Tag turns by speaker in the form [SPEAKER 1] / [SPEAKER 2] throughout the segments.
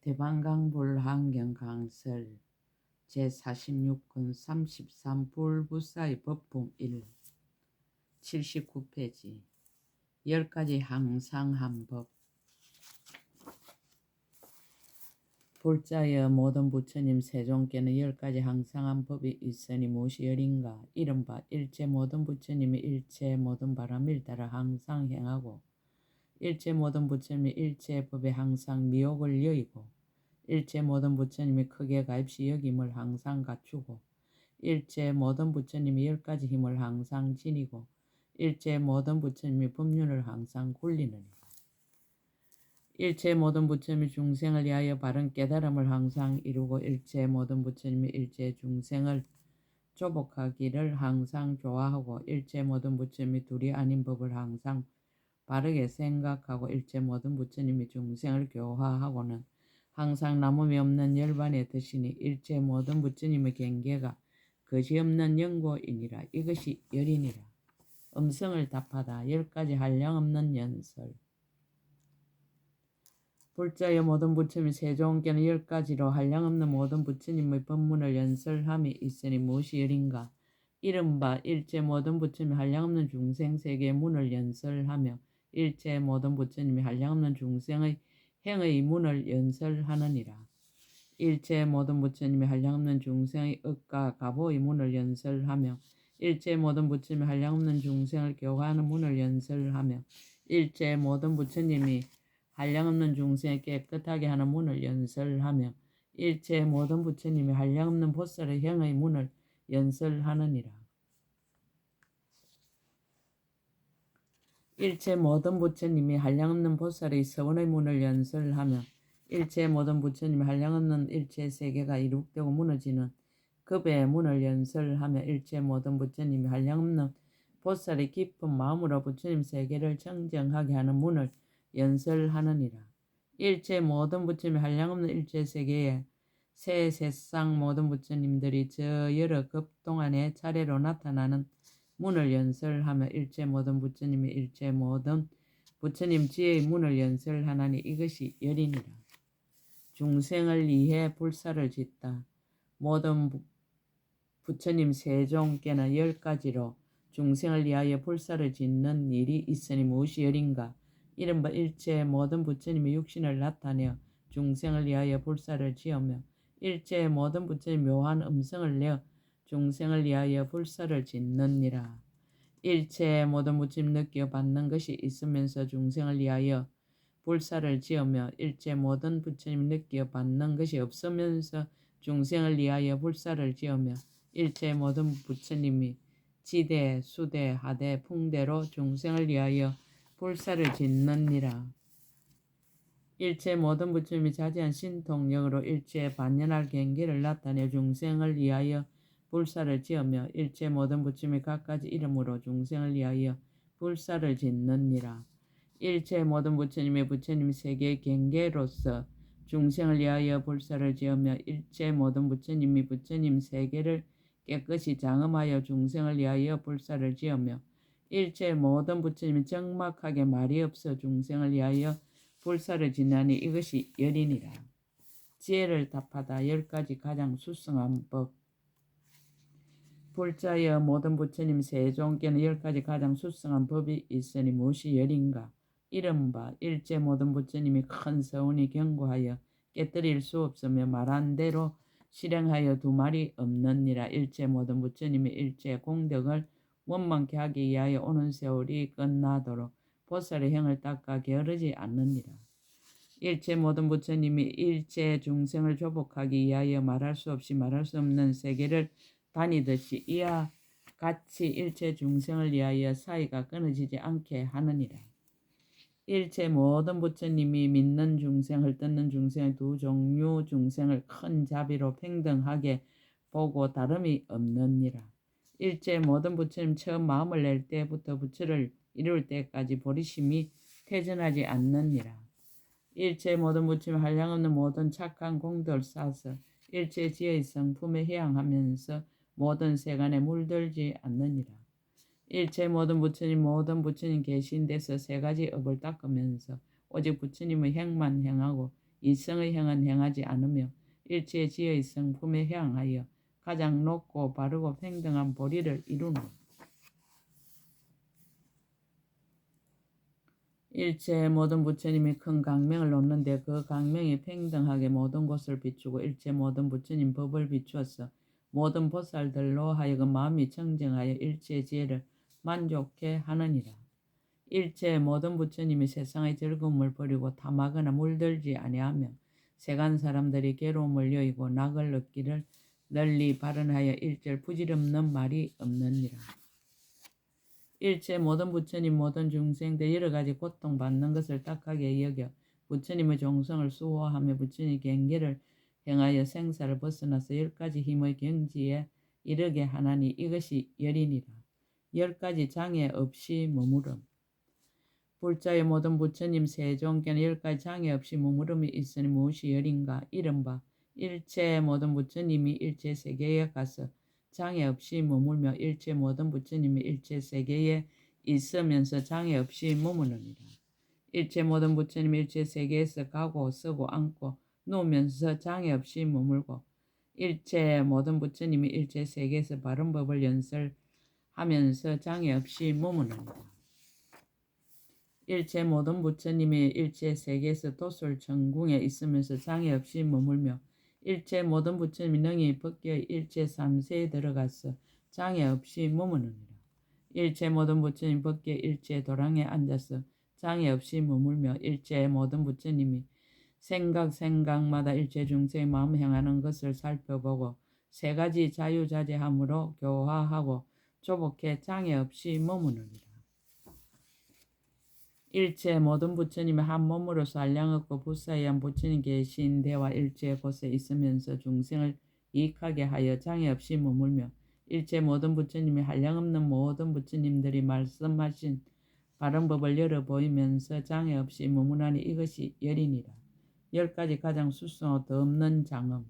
[SPEAKER 1] 대방강불환경강설 제46권 33불부사의 법품 1 79페이지 10가지 항상한 법. 불자여 모든 부처님 세종께는 10가지 항상한 법이 있으니 무엇이 열인가. 이른바 일체 모든 부처님이 일체 모든 바람을 따라 항상 행하고 일체 모든 부처님이 일체 법에 항상 미혹을 여의고 일체 모든 부처님이 크게 가입시 여김을 항상 갖추고 일체 모든 부처님이 10가지 힘을 항상 지니고 일체 모든 부처님이 법륜을 항상 굴리느니 일체 모든 부처님이 중생을 위하여 바른 깨달음을 항상 이루고 일체 모든 부처님이 일체 중생을 조복하기를 항상 좋아하고 일체 모든 부처님이 둘이 아닌 법을 항상 바르게 생각하고 일체 모든 부처님이 중생을 교화하고는 항상 남음이 없는 열반에 드시니 일체 모든 부처님의 경계가 거지없는 영고이니라. 이것이 열이니라. 음성을 답하다. 10가지 한량없는 연설. 불자여 모든 부처님이 세종께는 10가지로 한량없는 모든 부처님의 법문을 연설함이 있으니 무엇이 열인가. 이른바 일체 모든 부처님이 한량없는 중생세계의 문을 연설하며 일체 모든 부처님이 한량없는 중생의 행의 문을 연설하느니라. 일체 모든 부처님이 한량없는 중생의 억과 가보의 문을 연설하며 일체 모든 부처님이 한량없는 중생을 교화하는 문을 연설하며 일체 모든 부처님이 한량없는 중생을 깨끗하게 하는 문을 연설하며 일체 모든 부처님이 한량없는 보살의 행의 문을 연설하느니라. 일체 모든 부처님이 한량없는 보살의 서원의 문을 연설하며 일체 모든 부처님이 한량없는 일체 세계가 이룩되고 무너지는 급의 문을 연설하며 일체 모든 부처님이 한량없는 보살의 깊은 마음으로 부처님 세계를 청정하게 하는 문을 연설하느니라. 일체 모든 부처님이 한량없는 일체 세계에 새 세상 모든 부처님들이 저 여러 급 동안에 차례로 나타나는 문을 연설하며 일체 모든 부처님이 일체 모든 부처님 지혜의 문을 연설하나니 이것이 열이니라. 중생을 위해 불사를 짓다. 모든 부처님 세종께는 10가지로 중생을 위하여 불사를 짓는 일이 있으니 무엇이 열인가. 이른바 일체 모든 부처님이 육신을 나타내어 중생을 위하여 불사를 지으며 일체 모든 부처님 묘한 음성을 내어 중생을 위하여 불사를 짓느니라. 일체 모든 부처님 느껴 받는 것이 있으면서 중생을 위하여 불사를 지으며 일체 모든 부처님 느껴 받는 것이 없으면서 중생을 위하여 불사를 지으며 일체 모든 부처님이 지대, 수대, 하대, 풍대로 중생을 위하여 불사를 짓느니라. 일체 모든 부처님이 자제한 신통력으로 일체 반연할 경계를 나타내 중생을 위하여 불사를 지으며 일체 모든 부처님이 각가지 이름으로 중생을 위하여 불사를 짓느니라. 일체 모든 부처님의 부처님 세계의 경계로서 중생을 위하여 불사를 지으며 일체 모든 부처님이 부처님 세계를 깨끗이 장엄하여 중생을 위하여 불사를 지으며 일체 모든 부처님이 정막하게 말이 없어 중생을 위하여 불사를 지나니 이것이 열이니라. 지혜를 답하다. 10가지 가장 수승한 법. 불자여 모든 부처님 세종께는 10가지 가장 수승한 법이 있으니 무엇이 열인가. 이른바 일체 모든 부처님이 큰 서운이 경고하여 깨뜨릴 수 없으며 말한 대로 실행하여 두말이 없느니라. 일체 모든 부처님이 일체 공덕을 원만케 하기 위하여 오는 세월이 끝나도록 보살의 행을 닦아 게으르지 않느니라. 일체 모든 부처님이 일체 중생을 조복하기 위하여 말할 수 없이 말할 수 없는 세계를 다니듯이 이와 같이 일체 중생을 위하여 사이가 끊어지지 않게 하느니라. 일체 모든 부처님이 믿는 중생을 뜯는 중생의 두 종류 중생을 큰 자비로 평등하게 보고 다름이 없느니라. 일체 모든 부처님 처음 마음을 낼 때부터 부처를 이룰 때까지 보리심이 퇴전하지 않느니라. 일체 모든 부처님 한량없는 모든 착한 공덕을 쌓아서 일체 지혜의 성품에 해양하면서 모든 세간에 물들지 않느니라. 일체 모든 부처님 계신 데서 3가지 업을 닦으면서 오직 부처님의 행만 행하고 이성의 행은 행하지 않으며 일체 지의 성품에 향하여 가장 높고 바르고 평등한 보리를 이루노. 일체 모든 부처님이 큰 강명을 놓는데 그 강명이 평등하게 모든 곳을 비추고 일체 모든 부처님 법을 비추어서 모든 보살들로 하여금 마음이 청정하여 일체 지혜를 만족해 하느니라. 일체 모든 부처님이 세상의 즐거움을 버리고 탐하거나 물들지 아니하며 세간 사람들이 괴로움을 여의고 낙을 얻기를 널리 발언하여 일절 부질없는 말이 없느니라. 일체 모든 부처님 모든 중생들 여러 가지 고통받는 것을 딱하게 여겨 부처님의 종성을 수호하며 부처님 경계를 행하여 생사를 벗어나서 10가지 힘의 경지에 이르게 하나니 이것이 열이니라. 10가지 장애 없이 머무름. 불자의 모든 부처님 세종께는 10가지 장애 없이 머무름이 있으니 무엇이 열인가? 이른바 일체 모든 부처님이 일체 세계에 가서 장애 없이 머물며 일체 모든 부처님이 일체 세계에 있으면서 장애 없이 머무느니라. 일체 모든 부처님이 일체 세계에서 가고 서고 앉고 누우면서 장애 없이 머물고 일체 모든 부처님이 일체 세계에서 바른 법을 연설하면서 장애 없이 머무느니라. 일체 모든 부처님이 일체 세계에서 도솔 정궁에 있으면서 장애 없이 머물며 일체 모든 부처님이 능히 법계의 일체 삼세에 들어가서 장애 없이 머무느니라. 일체 모든 부처님 법계의 일체 도랑에 앉아서 장애 없이 머물며 일체 모든 부처님이 생각마다 일체 중생의 마음 행하는 것을 살펴보고 3가지 자유자재함으로 교화하고 조복해 장애 없이 머무느니라. 일체 모든 부처님이 한 몸으로서 한량없고 부사의한 부처님 계신 데와 일체 곳에 있으면서 중생을 이익하게 하여 장애 없이 머물며 일체 모든 부처님이 한량없는 모든 부처님들이 말씀하신 바른 법을 열어 보이면서 장애 없이 머무나니 이것이 열이니라. 10가지 가장 수승하고 더 없는 장엄.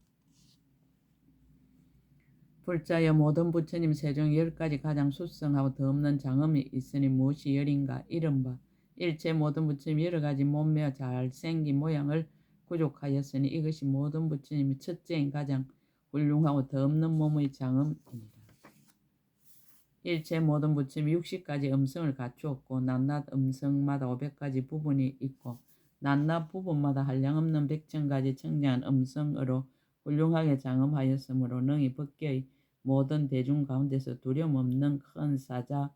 [SPEAKER 1] 불자여 모든 부처님 세종 10가지 가장 수승하고 더 없는 장엄이 있으니 무엇이 열인가? 이른바 일체 모든 부처님이 여러 가지 몸매와 잘생긴 모양을 구족하였으니 이것이 모든 부처님이 첫째인 가장 훌륭하고 더 없는 몸의 장엄이니라. 일체 모든 부처님이 60가지 음성을 갖추었고 낱낱 음성마다 500가지 부분이 있고 낱낱 부분마다 한량없는 100,000가지 청량한 음성으로 훌륭하게 장엄하였으므로 능히 법계의 모든 대중 가운데서 두려움 없는 큰 사자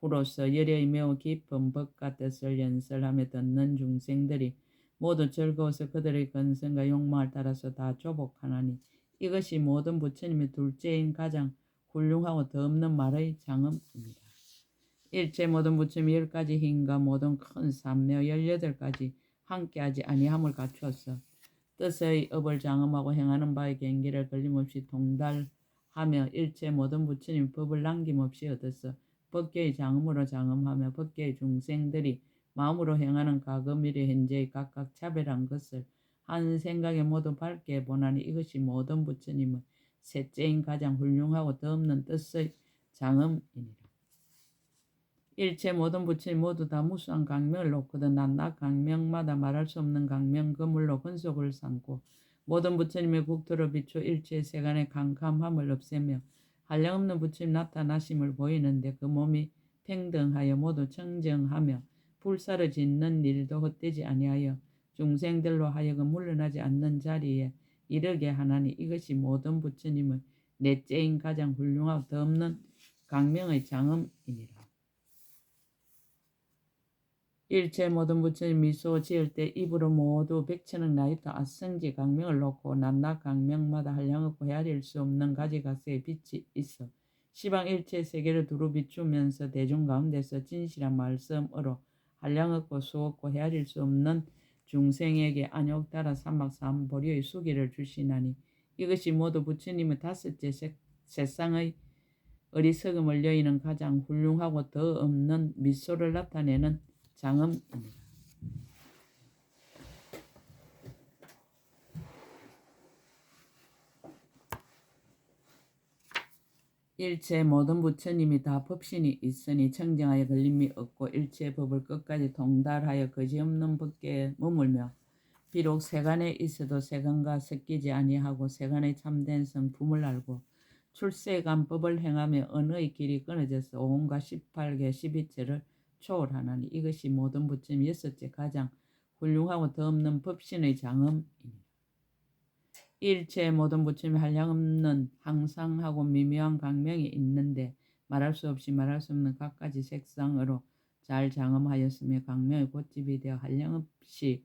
[SPEAKER 1] 후로서 열의 매우 깊은 법과 뜻을 연설하며 듣는 중생들이 모두 즐거워서 그들의 근성과 욕망을 따라서 다 조복하나니 이것이 모든 부처님의 둘째인 가장 훌륭하고 더 없는 말의 장엄입니다. 일체 모든 부처님이 10가지 힘과 모든 큰 산며 18가지 함께하지 아니함을 갖추어서 뜻의 업을 장엄하고 행하는 바의 경계를 걸림없이 통달하며 일체 모든 부처님 법을 남김없이 얻어서 법계의 장엄으로 장엄하며 법계의 중생들이 마음으로 행하는 과거 미래 현재의 각각 차별한 것을 한 생각에 모두 밝게 보나니 이것이 모든 부처님의 셋째인 가장 훌륭하고 더 없는 뜻의 장엄이니라. 일체 모든 부처님 모두 다 무수한 강명을 놓거든 낱낱 강명마다 말할 수 없는 강명 그물로 근속을 삼고 모든 부처님의 국토를 비추어 일체 세간의 캄캄함을 없애며 한량없는 부처님 나타나심을 보이는데 그 몸이 평등하여 모두 청정하며 불사를 짓는 일도 헛되지 아니하여 중생들로 하여금 물러나지 않는 자리에 이르게 하나니 이것이 모든 부처님의 넷째인 가장 훌륭하고 더 없는 강명의 장엄이니라. 일체 모든 부처님 미소 지을 때 입으로 모두 100,000억 나이터 아성지 강명을 놓고 낱낱 강명마다 한량없고 헤아릴 수 없는 가지각색의 빛이 있어 시방 일체 세계를 두루 비추면서 대중 가운데서 진실한 말씀으로 한량없고 수없고 헤아릴 수 없는 중생에게 안욕따라 삼박삼보리의 수기를 주시나니 이것이 모두 부처님의 5째 세상의 어리석음을 여의는 가장 훌륭하고 더 없는 미소를 나타내는 장엄입니다. 일체 모든 부처님이 다 법신이 있으니 청정하여 걸림이 없고 일체 법을 끝까지 통달하여 거지없는 법계에 머물며 비록 세간에 있어도 세간과 섞이지 아니하고 세간의 참된 성품을 알고 출세간법을 행하며 언어의 길이 끊어져서 온갖 18개 12체를 초월하나니 이것이 모든 부처님 여섯째 가장 훌륭하고 더없는 법신의 장엄이니라. 일체 모든 부처님이 한량없는 항상하고 미묘한 강명이 있는데 말할 수 없이 말할 수 없는 갖가지 색상으로 잘 장엄하였으며 강명의 곧집이 되어 한량없이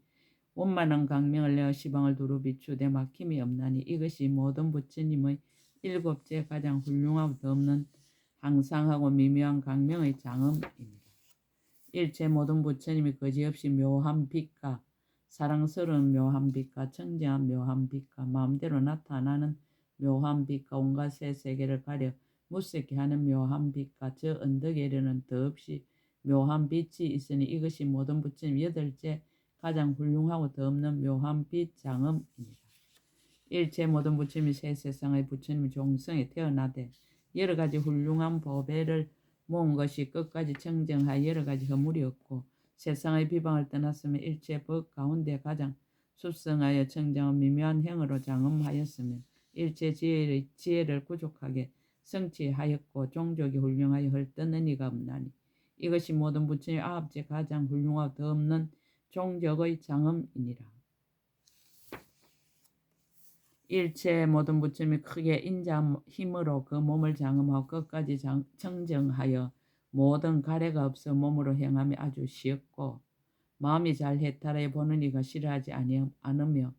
[SPEAKER 1] 원만한 강명을 내어 시방을 두루 비추되 막힘이 없나니 이것이 모든 부처님의 일곱째 가장 훌륭하고 더없는 항상하고 미묘한 강명의 장엄이니라. 일체 모든 부처님이 거지없이 묘한 빛과 사랑스러운 묘한 빛과 청정한 묘한 빛과 마음대로 나타나는 묘한 빛과 온갖 새 세계를 가려 무색해 하는 묘한 빛과 저 언덕에 이르는 더없이 묘한 빛이 있으니 이것이 모든 부처님 여덟째 가장 훌륭하고 더없는 묘한 빛 장엄이니라. 일체 모든 부처님이 새 세상의 부처님이 종성에 태어나되 여러 가지 훌륭한 보배를 모은 것이 끝까지 청정하여 여러 가지 허물이 없고 세상의 비방을 떠났으며 일체 법 가운데 가장 습성하여 청정한 미묘한 행으로 장엄하였으며 일체 지혜를 부족하게 성취하였고 종족이 훌륭하여 헐뜯는 이가 없나니 이것이 모든 부처님 아홉째 가장 훌륭하고 더 없는 종족의 장엄이니라. 일체 모든 부처님이 크게 인자 힘으로 그 몸을 장엄하고 끝까지 청정하여 모든 가래가 없어 몸으로 행함이 아주 쉬웠고 마음이 잘 해탈해 보는 이가 싫어하지 않으며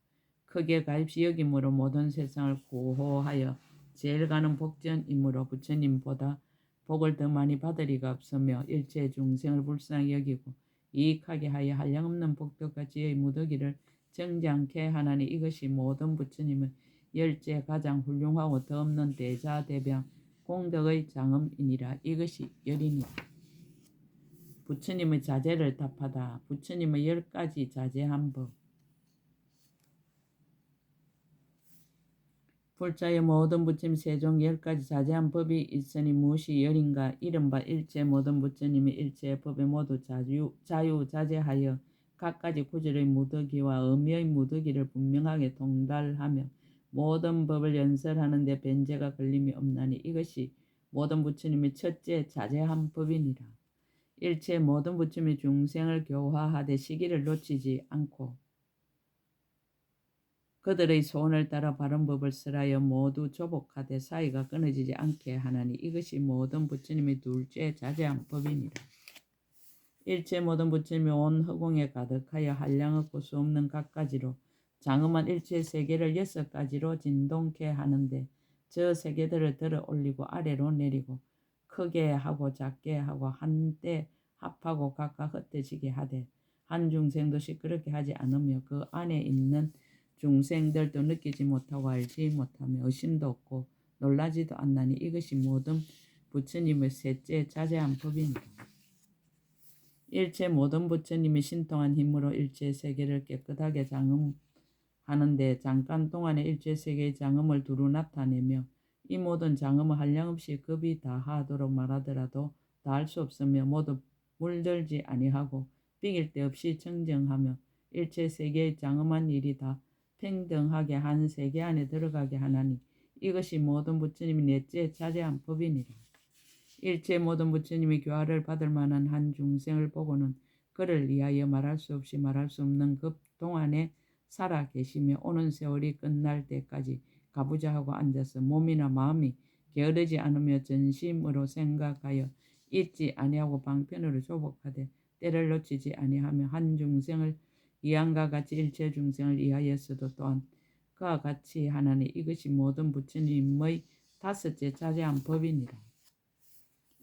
[SPEAKER 1] 크게 가입시 여김으로 모든 세상을 구호하여 제일 가는 복전이므로 부처님보다 복을 더 많이 받을 이가 없으며 일체 중생을 불쌍히 여기고 이익하게 하여 한량없는 복덕과 지혜의 무더기를 정장케 하나니 이것이 모든 부처님의 열째 가장 훌륭하고 더 없는 대자대병 공덕의 장엄이니라. 이것이 열이니라. 부처님의 자제를 답하다. 부처님의 10가지 자제한 법. 불자의 모든 부처님 세종 10가지 자제한 법이 있으니 무엇이 열인가. 이른바 일체 모든 부처님이 일체의 법에 모두 자유자재하여 각가지 구절의 무더기와 의미의 무더기를 분명하게 통달하며 모든 법을 연설하는 데 변제가 걸림이 없나니 이것이 모든 부처님의 첫째 자제한 법이니라. 일체 모든 부처님이 중생을 교화하되 시기를 놓치지 않고 그들의 소원을 따라 바른 법을 설하여 모두 조복하되 사이가 끊어지지 않게 하나니 이것이 모든 부처님의 둘째 자제한 법이니라. 일체 모든 부처님이 온 허공에 가득하여 한량 없고 수 없는 각가지로 장엄한 일체 세계를 6가지로 진동케 하는데 저 세계들을 들어 올리고 아래로 내리고 크게 하고 작게 하고 한때 합하고 각각 흩어지게 하되 한 중생도 시끄럽게 하지 않으며 그 안에 있는 중생들도 느끼지 못하고 알지 못하며 의심도 없고 놀라지도 않나니 이것이 모든 부처님의 셋째 자제한 법이니라. 일체 모든 부처님이 신통한 힘으로 일체 세계를 깨끗하게 장엄하는데 잠깐 동안에 일체 세계의 장엄을 두루 나타내며 이 모든 장엄을 한량없이 급이 다하도록 말하더라도 다할 수 없으며 모두 물들지 아니하고 비길 데 없이 청정하며 일체 세계의 장엄한 일이 다 평등하게 한 세계 안에 들어가게 하나니 이것이 모든 부처님이 넷째 자제한 법이니라. 일체 모든 부처님이 교화를 받을 만한 한 중생을 보고는 그를 위하여 말할 수 없이 말할 수 없는 급 동안에 살아 계시며 오는 세월이 끝날 때까지 가부좌하고 앉아서 몸이나 마음이 게으르지 않으며 전심으로 생각하여 잊지 아니하고 방편으로 조복하되 때를 놓치지 아니하며 한 중생을 이함과 같이 일체 중생을 위하여서도 또한 그와 같이 하나니 이것이 모든 부처님의 다섯째 자제한 법이니라.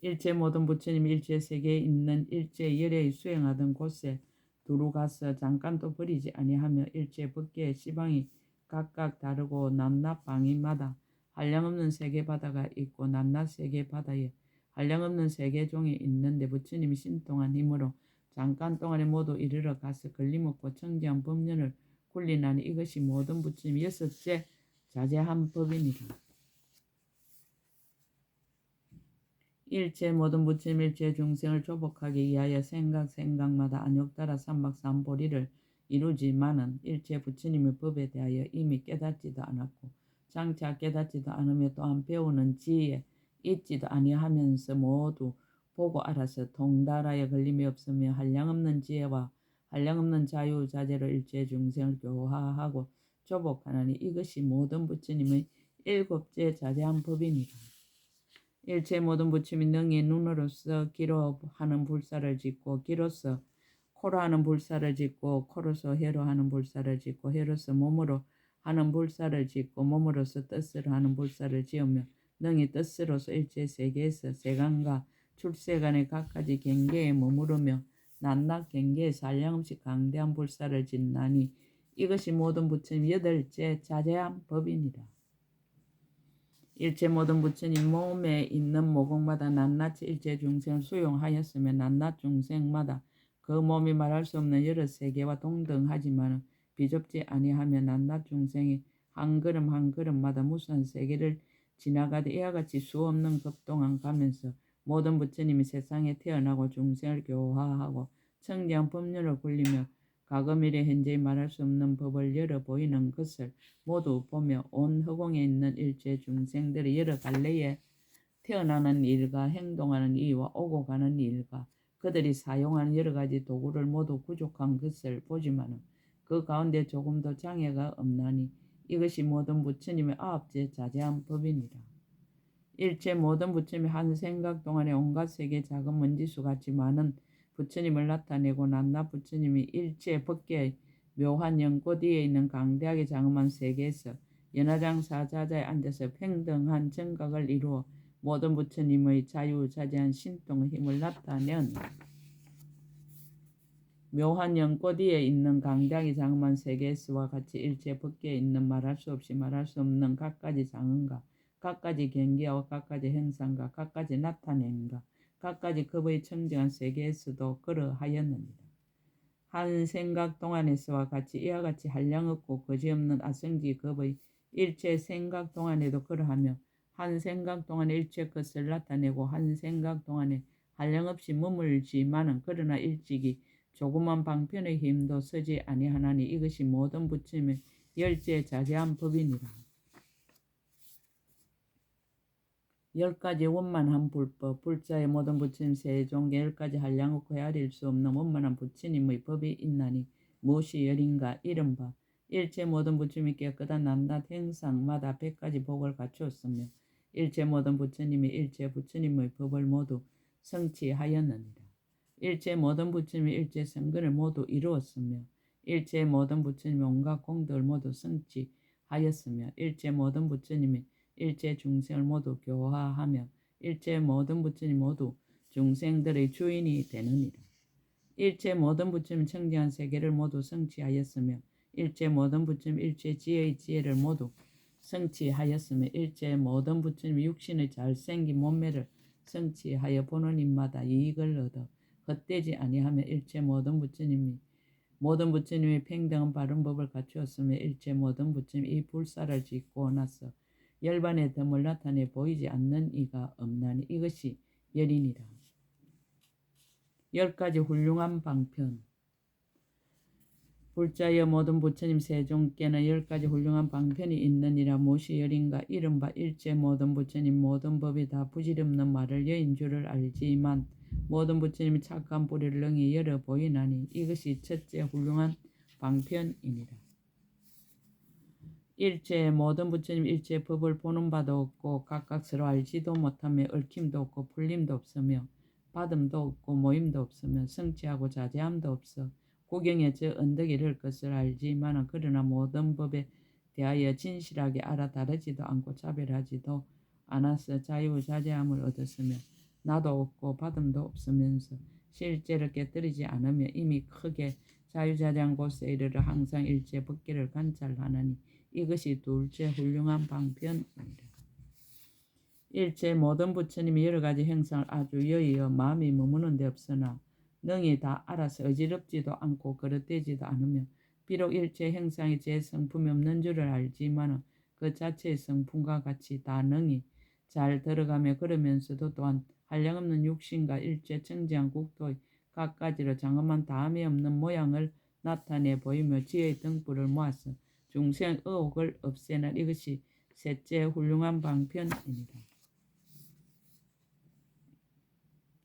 [SPEAKER 1] 일체 모든 부처님이 일체 세계에 있는 일체 열애의 수행하던 곳에 두루 가서 잠깐도 버리지 아니하며 일체 법계의 시방이 각각 다르고 남낮 방위마다 한량없는 세계 바다가 있고 남낮 세계 바다에 한량없는 세계종이 있는데 부처님이 신통한 힘으로 잠깐 동안에 모두 이르러 가서 걸림없고 청지한 법륜을 굴리나니 이것이 모든 부처님 여섯째 자제한 법이니라. 일체 모든 부처님 일체 중생을 조복하기 위하여 생각마다 안욕따라 삼박삼보리를 이루지만은 일체 부처님의 법에 대하여 이미 깨닫지도 않았고 장차 깨닫지도 않으며 또한 배우는 지혜에 있지도 아니하면서 모두 보고 알아서 통달하여 걸림이 없으며 한량없는 지혜와 한량없는 자유자재로 일체 중생을 교화하고 조복하나니 이것이 모든 부처님의 일곱째 자제한 법이니라. 일체 모든 부처님이 능히 눈으로서 귀로 하는 불사를 짓고 귀로서 코로 하는 불사를 짓고 코로서 혀로 하는 불사를 짓고 혀로서 몸으로 하는 불사를 짓고 몸으로서 뜻으로 하는 불사를 지으며 능히 뜻으로서 일체 세계에서 세간과 출세간의 각가지 경계에 머무르며 낮낮 경계에서 한량없이 강대한 불사를 짓나니 이것이 모든 부처님 여덟째 자제한 법이니라. 일체 모든 부처님 몸에 있는 모공마다 낱낱이 일체 중생을 수용하였으며 낱낱 중생마다 그 몸이 말할 수 없는 여러 세계와 동등하지만 비좁지 아니하며 낱낱 중생이 한 걸음 한 걸음마다 무수한 세계를 지나가듯 이와 같이 수 없는 급 동안 가면서 모든 부처님이 세상에 태어나고 중생을 교화하고 청량 법륜을 굴리며 과거 미래 현재에 말할 수 없는 법을 열어 보이는 것을 모두 보며 온 허공에 있는 일체 중생들의 여러 갈래에 태어나는 일과 행동하는 이와 오고 가는 일과 그들이 사용하는 여러 가지 도구를 모두 구족한 것을 보지만은 그 가운데 조금도 장애가 없나니 이것이 모든 부처님의 아홉째 자제한 법이니라. 일체 모든 부처님이 한 생각 동안에 온갖 세계 작은 먼지수 같이 많은 부처님을 나타내고 낱낱 부처님이 일체 법계의 묘한 연꽃 위에 있는 강대하게 장엄한 세계에서 연화장 사자자에 앉아서 평등한 정각을 이루어 모든 부처님의 자유자재한 신통의 힘을 나타내는 묘한 연꽃 위에 있는 강대하게 장엄한 세계에서와 같이 일체 법계에 있는 말할 수 없이 말할 수 없는 각가지 장엄과 각가지 경계와 각가지 행상과 각가지 나타냄과 각가지 급의 청정한 세계에서도 그러하였느니라. 한 생각 동안에서와 같이 이와 같이 한량없고 거지없는 아성지 급의 일체 생각 동안에도 그러하며 한 생각 동안에 일체 것을 나타내고 한 생각 동안에 한량없이 머물지만은 그러나 일찍이 조그만 방편의 힘도 서지 아니하나니 이것이 모든 부처님의 열째 자제한 법이니라. 10가지 원만한 불법, 불자의 모든 부처님 세종계 10가지 한량없고 헤아릴 수 없는 원만한 부처님의 법이 있나니 무엇이 열인가 이른바 일체 모든 부처님이 깨끗한 낱낱 행상마다 100가지 복을 갖추었으며 일체 모든 부처님이 일체 부처님의 법을 모두 성취하였느니라. 일체 모든 부처님이 일체 성근을 모두 이루었으며 일체 모든 부처님이 온갖 공덕을 모두 성취하였으며 일체 모든 부처님이 일체 중생을 모두 교화하며 일체 모든 부처님 모두 중생들의 주인이 되느니라. 일체 모든 부처님 청정한 세계를 모두 성취하였으며 일체 모든 부처님 일체 지혜의 지혜를 모두 성취하였으며 일체 모든 부처님 육신의 잘생긴 몸매를 성취하여 보는 입마다 이익을 얻어 헛되지 아니하며 일체 모든 부처님이 평등한 바른 법을 갖추었으며 일체 모든 부처님이 이 불사를 짓고 나서 열반의 덤을 나타내 보이지 않는 이가 없나니 이것이 열이니라. 10가지 훌륭한 방편. 불자여 모든 부처님 세종께는 10가지 훌륭한 방편이 있느니라. 무엇이 열인가 이른바 일체 모든 부처님 모든 법이 다 부질없는 말을 여인 줄을 알지만 모든 부처님이 착한 뿌리를 능히 열어 보이나니 이것이 첫째 훌륭한 방편이니라. 일체 모든 부처님 일체 법을 보는 바도 없고 각각 서로 알지도 못하며 얽힘도 없고 풀림도 없으며 받음도 없고 모임도 없으며 성취하고 자제함도 없어 구경에 저 언덕에 이를 것을 알지만 그러나 모든 법에 대하여 진실하게 알아 다르지도 않고 차별하지도 않아서 자유자재함을 얻었으며 나도 없고 받음도 없으면서 실제로 깨뜨리지 않으며 이미 크게 자유자재한 곳에 이르러 항상 일체 법계를 관찰하나니 이것이 둘째 훌륭한 방편입니다. 일체 모든 부처님이 여러가지 행상을 아주 여의어 마음이 머무는 데 없으나 능히 다 알아서 어지럽지도 않고 그릇되지도 않으며 비록 일체 행상이 제 성품이 없는 줄을 알지만 그 자체의 성품과 같이 다 능히 잘 들어가며 그러면서도 또한 한량없는 육신과 일체 청지한 국토의 각가지로 장엄한 다함이 없는 모양을 나타내 보이며 지혜의 등불을 모아서 중생 의혹을 없애는 이것이 셋째 훌륭한 방편이니라.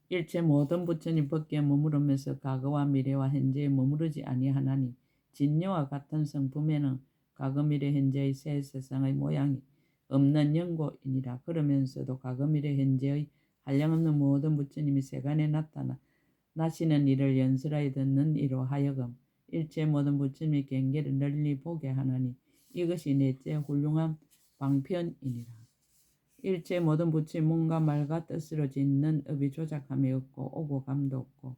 [SPEAKER 1] 일체 모든 부처님 법계에 머무르면서 과거와 미래와 현재에 머무르지 아니하나니 진여와 같은 성품에는 과거 미래 현재의 새 세상의 모양이 없는 영고이니라. 그러면서도 과거 미래 현재의 한량없는 모든 부처님이 세간에 나타나시는 일을 연설하여 듣는 이로 하여금 일체 모든 부처님의 경계를 널리 보게 하나니 이것이 넷째 훌륭한 방편이니라. 일체 모든 부처님 몸과 말과 뜻으로 짓는 업이 조작함이 없고 오고 감도 없고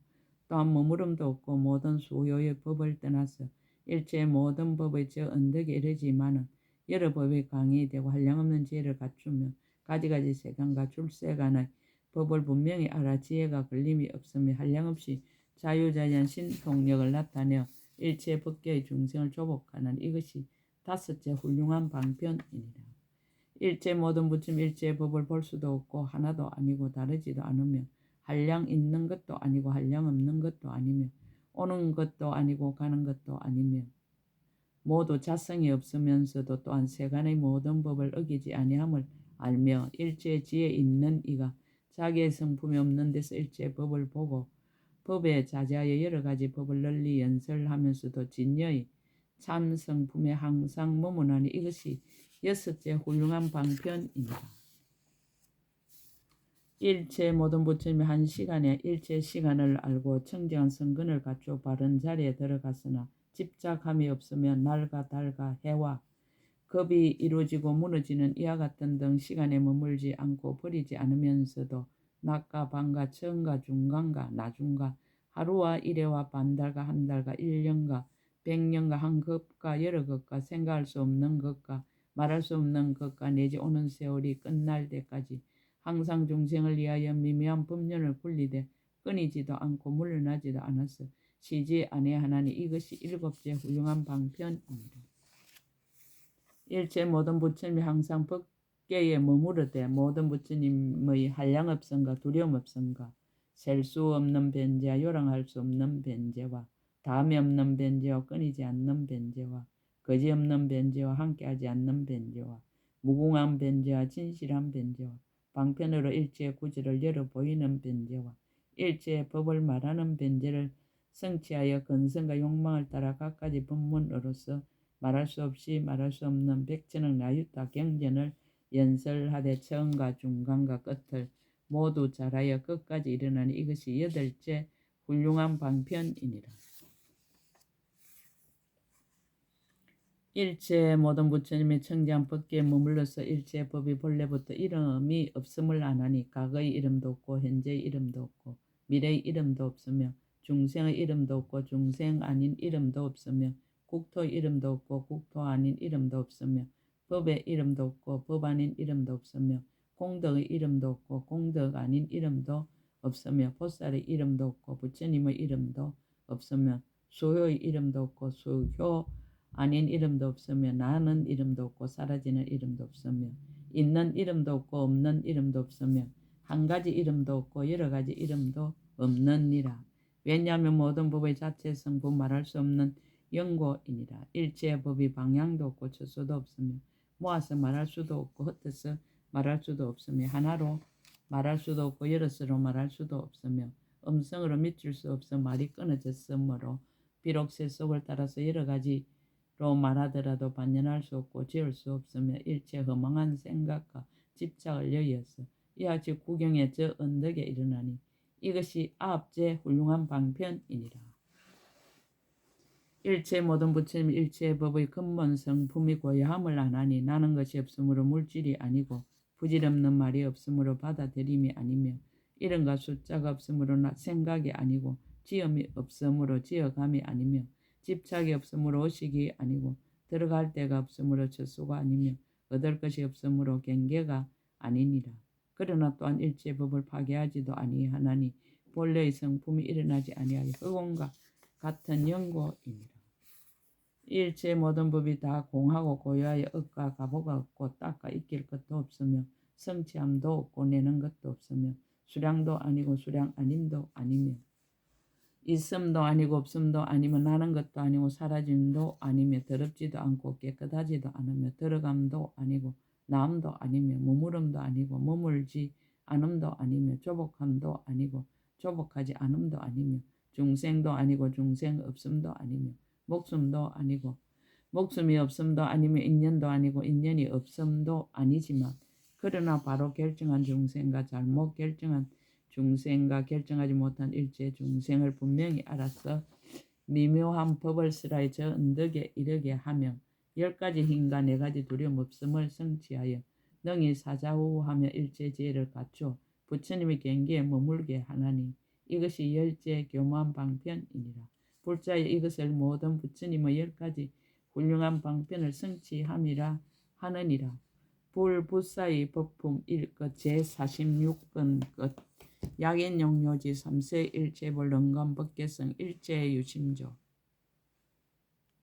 [SPEAKER 1] 또한 머무름도 없고 모든 수요의 법을 떠나서 일체 모든 법의 저 언덕에 이르지만은 여러 법이 강의되고 한량없는 지혜를 갖추며 가지가지 세간과 출세간의 법을 분명히 알아 지혜가 걸림이 없으며 한량없이 자유자재한 신통력을 나타내어 일체 법계의 중생을 조복하는 이것이 다섯째 훌륭한 방편이니라. 일체 모든 부처님 일체의 법을 볼 수도 없고 하나도 아니고 다르지도 않으며 한량 있는 것도 아니고 한량 없는 것도 아니며 오는 것도 아니고 가는 것도 아니며 모두 자성이 없으면서도 또한 세간의 모든 법을 어기지 아니함을 알며 일체의 지혜 있는 이가 자기의 성품이 없는 데서 일체의 법을 보고 법에 자제하여 여러 가지 법을 널리 연설하면서도 진여의 참 성품에 항상 머무나니 이것이 여섯째 훌륭한 방편입니다. 일체 모든 부처님이 한 시간에 일체 시간을 알고 청정한 성근을 갖추어 바른 자리에 들어갔으나 집착함이 없으면 날과 달과 해와 겁이 이루어지고 무너지는 이와 같은 등 시간에 머물지 않고 버리지 않으면서도 낮과 밤과 처음과 중간과 나중과 하루와 일회와 반달과 한 달과 1년과 100년과 한 것과 여러 것과 생각할 수 없는 것과 말할 수 없는 것과 내지 오는 세월이 끝날 때까지 항상 중생을 위하여 미묘한 법륜을 굴리되 끊이지도 않고 물러나지도 않아서 쉬지 아니하나니 이것이 일곱째 훌륭한 방편입니다. 일체 모든 부처님이 항상 법계에 머무르되 모든 부처님의 한량없음과 두려움없음과 셀 수 없는 변제와 요랑할 수 없는 변제와 다음이 없는 변제와 끊이지 않는 변제와 거지 없는 변제와 함께하지 않는 변제와 무궁한 변제와 진실한 변제와 방편으로 일체의 구지를 열어 보이는 변제와 일체의 법을 말하는 변제를 성취하여 근성과 욕망을 따라 각가지 법문으로서 말할 수 없이 말할 수 없는 백천억 나유타 경전을 연설하되 처음과 중간과 끝을 모두 잘하여 끝까지 일어나니 이것이 여덟째 훌륭한 방편이니라. 일체 모든 부처님이 청지한 법계에 머물러서 일체 법이 본래부터 이름이 없음을 아나니 과거의 이름도 없고 현재의 이름도 없고 미래의 이름도 없으며 중생의 이름도 없고 중생 아닌 이름도 없으며 국토의 이름도 없고 국토 아닌 이름도 없으며 법의 이름도 없고 법 아닌 이름도 없으며 공덕의 이름도 없고 공덕 아닌 이름도 없으며 보살의 이름도 없고 부처님의 이름도 없으며 수효의 이름도 없고 수효 아닌 이름도 없으며 나는 이름도 없고 사라지는 이름도 없으며 있는 이름도 없고 없는 이름도 없으며 한 가지 이름도 없고 여러 가지 이름도 없느니라. 왜냐하면 모든 법의 자체 성품 말할 수 없는 영고이니라. 일체의 법이 방향도 없고 처소도 없으며 모아서 말할 수도 없고 흩어서 말할 수도 없으며 하나로 말할 수도 없고 여럿으로 말할 수도 없으며 음성으로 미칠 수 없어 말이 끊어졌으므로 비록 세속을 따라서 여러 가지로 말하더라도 반연할 수 없고 지을 수 없으며 일체 허망한 생각과 집착을 여의어서 이와 같이 구경의 저 언덕에 일어나니 이것이 아홉째 훌륭한 방편이니라. 일체 모든 부처님 일체의 법의 근본 성품이 고야함을 아나니 나는 것이 없으므로 물질이 아니고 부질없는 말이 없으므로 받아들임이 아니며 이름과 숫자가 없으므로 생각이 아니고 지음이 없으므로 지어감이 아니며 집착이 없으므로 의식이 아니고 들어갈 데가 없으므로 처소가 아니며 얻을 것이 없으므로 경계가 아니니라. 그러나 또한 일체 법을 파괴하지도 아니하나니 본래의 성품이 일어나지 아니하여 흑원과 같은 영고이니라. 일체 모든 법이 다 공하고 고요하여 억과 가보가 없고 닦아 익힐 것도 없으며 성취함도 없고 내는 것도 없으며 수량도 아니고 수량 아님도 아니며 있음도 아니고 없음도 아니며 나는 것도 아니고 사라짐도 아니며 더럽지도 않고 깨끗하지도 않으며 들어감도 아니고 나옴도 아니며 머무름도 아니고 머물지 않음도 아니며 조복함도 아니고 조복하지 않음도 아니며 중생도 아니고 중생 없음도 아니며 목숨도 아니고 목숨이 없음도 아니며 인연도 아니고 인연이 없음도 아니지만 그러나 바로 결정한 중생과 잘못 결정한 중생과 결정하지 못한 일체 중생을 분명히 알아서 미묘한 법을 쓰라의 저 언덕에 이르게 하며 10가지 힘과 4가지 두려움 없음을 성취하여 능히 사자후하며 일체 지혜를 갖추어 부처님의 경계에 머물게 하나니 이것이 열째 교만 방편이니라. 불자여 이것을 모든 부처님의 10가지 훌륭한 방편을 성취함이라 하느니라. 불부사의 법품 1것 제46번 것 약인용료지 3세 일체불능감 법계성 일체유심조